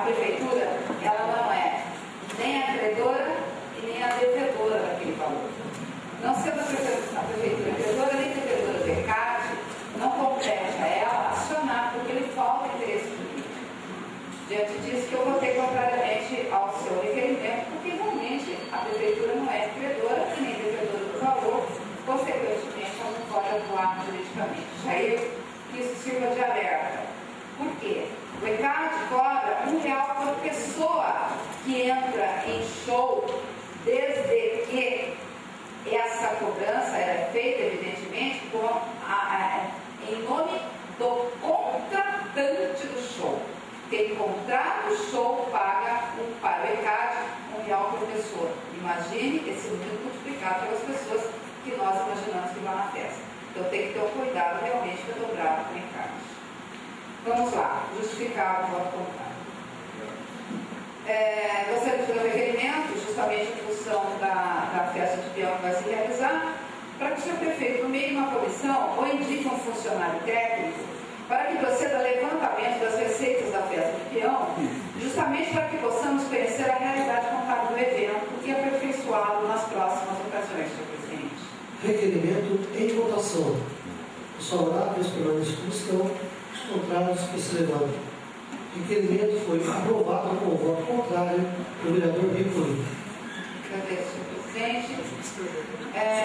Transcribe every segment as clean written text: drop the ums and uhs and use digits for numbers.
prefeitura, ela não é nem a credora e nem a devedora daquele valor. Não sendo a prefeitura credora nem devedora do ECAD, não compete a ela acionar, porque lhe falta interesse público. Diante disso, que eu votei contrariamente ao seu requerimento, porque realmente a prefeitura não é credora e nem devedora do valor, consequentemente ela não pode atuar juridicamente. Aí isso sirva de alerta. Por quê? O ECAD cobra R$1 por pessoa que entra em show, desde que essa cobrança é feita, evidentemente, em nome do contratante do show. Quem contrata o show paga para o ECAD R$1 por pessoa. Imagine esse número multiplicado pelas pessoas que nós imaginamos que vão na festa. Então tem que ter um cuidado realmente para dobrar com o ECAD. Vamos lá, justificar o voto contrário. Gostaria de fazer um requerimento, justamente em função da festa de peão que vai se realizar, para que o senhor prefeito, no meio de uma comissão, ou indique um funcionário técnico, para que proceda levantamento das receitas da festa de peão, justamente para que possamos conhecer a realidade contábil do evento e aperfeiçoá-lo nas próximas ocasiões, senhor presidente. Requerimento em votação. Os favoráveis permanecem como estão, os contrários que se levantam. O requerimento foi aprovado com o voto contrário do vereador Ricoli. Agradeço, senhor presidente.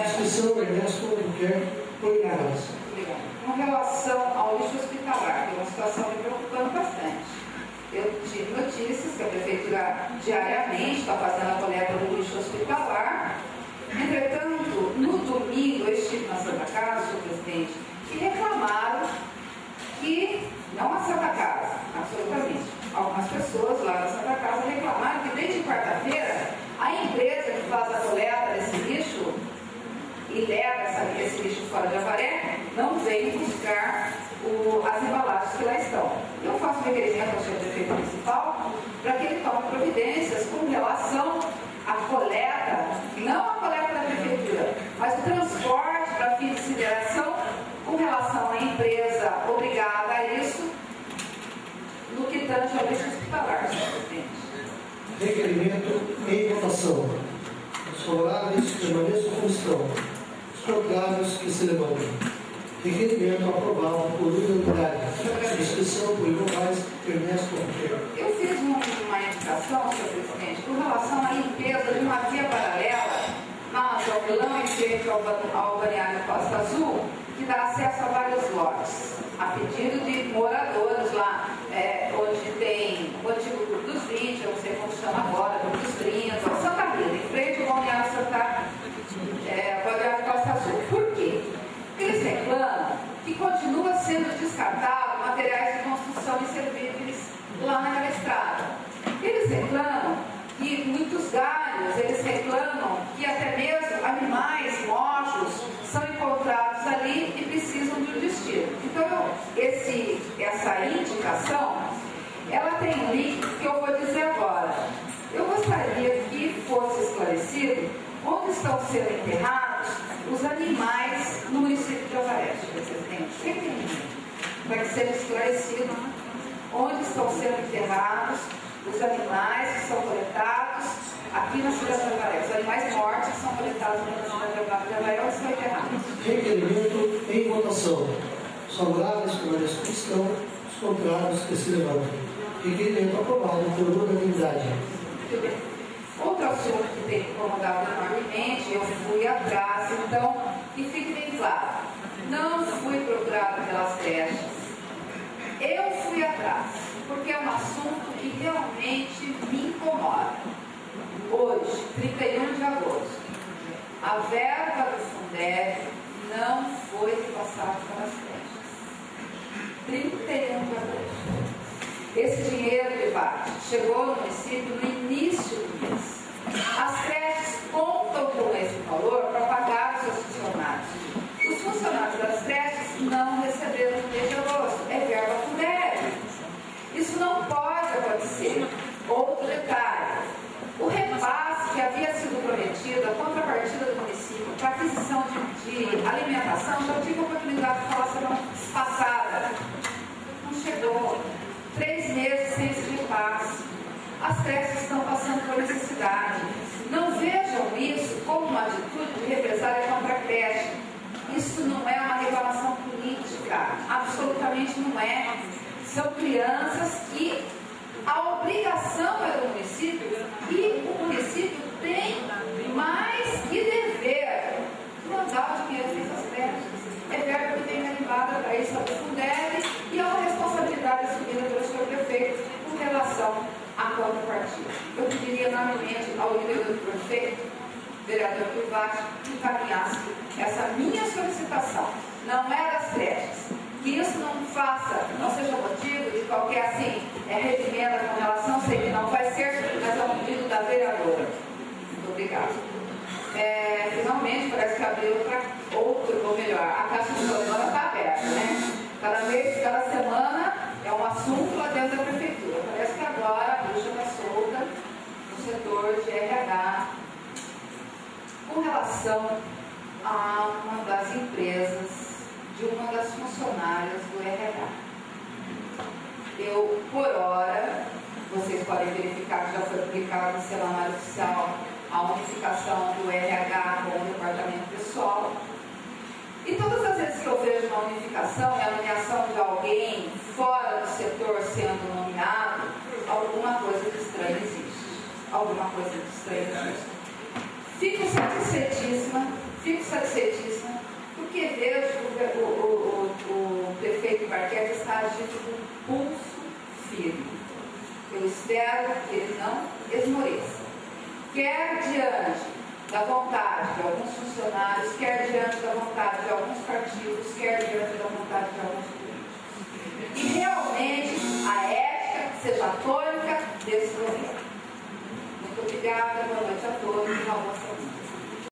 Subscrição Ernesto Albuquerque, por ignorância. Obrigada. Com relação ao lixo hospitalar, que é uma situação me preocupando bastante. Eu tive notícias que a prefeitura diariamente está fazendo a coleta do lixo hospitalar. Entretanto, no domingo eu estive na Santa Casa, senhor presidente, e reclamaram que, não a Santa Casa, absolutamente, algumas pessoas lá na Santa Casa reclamaram que desde quarta-feira a empresa que faz a coleta desse lixo e leva esse lixo fora de Avaré não veio buscar as embalagens que lá estão. Eu faço um requerimento ao senhor prefeito municipal para que ele tome providências com relação à coleta, não a coleta da prefeitura, mas o transporte para fim de incineração com relação à empresa obrigada a isso, no que tange ao lixo hospitalar, senhor presidente. Requerimento em votação. Os favoráveis permaneçam como estão. Os contrários que se levantem. Requerimento aprovado por unanimidade. Subscrição por iguais Ernesto Albuquerque. Eu fiz uma indicação, senhor presidente, com relação à limpeza de uma via paralela na Joelão, em frente ao balneário Costa Azul, que dá acesso a vários lotes, a pedido de moradores lá, onde tem o antigo Clube dos 20, eu não sei como chama agora, Clube dos 30, Santa Rita, em frente ao balneário Costa Azul. Por quê? Eles reclamam que continua sendo descartado materiais de construção inservíveis lá naquela estrada. Eles reclamam que muitos galhos, eles reclamam que até mesmo animais mortos são encontrados ali e precisam de um destino. Então, essa indicação, ela tem um link que eu vou dizer agora. Eu gostaria que fosse esclarecido onde estão sendo enterrados os animais no município de Avaré, presidente. Para que seja esclarecido onde estão sendo enterrados os animais que são coletados aqui na cidade de Avaré. Os animais mortos que são coletados na cidade de Avaré, onde estão enterrados. Requerimento em votação. Os favoráveis permanecem como estão, os contrários que se levantem. Requerimento aprovado por unanimidade. Muito bem. Outro assunto que tem incomodado enormemente, eu fui atrás, então, que fique bem claro, não fui procurado pelas creches, eu fui atrás, porque é um assunto que realmente me incomoda. Hoje, 31 de agosto, a verba do Fundeb não foi repassada para as creches. 31 de agosto. Esse dinheiro de VAT chegou no município no início do mês. As creches contam com esse valor para pagar os seus funcionários. Os funcionários das creches não receberam no mês de agosto. É verba Fundeb. Isso não pode acontecer. Outro detalhe. O repasse que havia sido prometido, a contrapartida do município para aquisição de alimentação, já tive a oportunidade de falar semana passada. Não chegou. 3 meses sem esse repasse. as creches estão passando por necessidade. Não vejam isso como uma atitude de represália contra a creche. Isso não é uma reclamação política, absolutamente não é. São crianças que a obrigação é do município e o município tem mais que dever mandar o dinheiro nessas creches. É verba que vem animada para isso a Fundeb e é uma responsabilidade assumida pelo senhor prefeito com relação à contrapartida. Eu pediria enormemente ao líder do prefeito, vereador Privati, que encaminhasse essa minha solicitação. Não é das creches. Que isso não seja motivo de qualquer regimento com relação, sei que não vai ser, mas é um pedido da vereadora. Muito obrigada. Finalmente, parece que abriu ou melhor, a caixa de Pandora está aberta, né? Cada mês, cada semana é um assunto lá dentro da prefeitura. Parece que agora a bruxa está solta no setor de RH com relação a uma das empresas de uma das funcionárias do RH. Por hora, vocês podem verificar que já foi publicado no Semanário Oficial a unificação do RH com o departamento pessoal. E todas as vezes que eu vejo uma unificação e a nomeação de alguém fora do setor sendo nomeado, alguma coisa de estranho existe. Alguma coisa de estranho existe. Fico satisfeitíssima, porque vejo o prefeito Marquete está agindo com pulso firme. Eu espero que ele não esmoreça. Quer diante da vontade de alguns funcionários, quer diante da vontade de alguns partidos, quer diante da vontade de alguns políticos. E realmente a ética seja a tônica desse governo. Muito obrigada, boa noite a todos e uma boa semana.